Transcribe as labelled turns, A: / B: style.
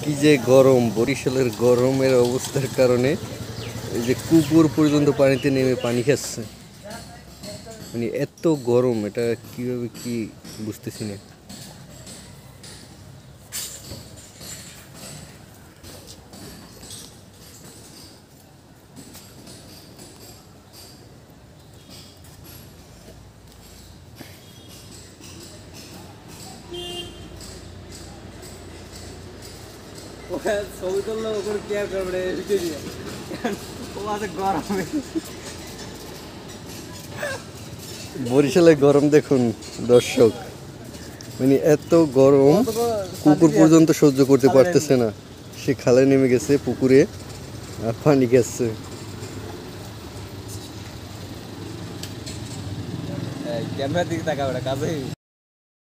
A: কি যে গরম, বরিশালের গরমের অবস্থার কারণে এই যে কুকুর পর্যন্ত পানিতে নেমে পানি খাচ্ছে। মানে এত গরম, এটা কিভাবে কি বুঝতেছি না।
B: ছবি তুললে ওখানে কেয়ার করবে ও আছে গরমে।
A: বরিশালের গরম দেখুন দর্শক, মানে এত গরম কুকুর পর্যন্ত সহ্য করতে পারতেছে না। সে খালে নেমে গেছে পুকুরে আর পানি খাচ্ছে।
B: ক্যামেরার দিকে তাকাবে না কাজে।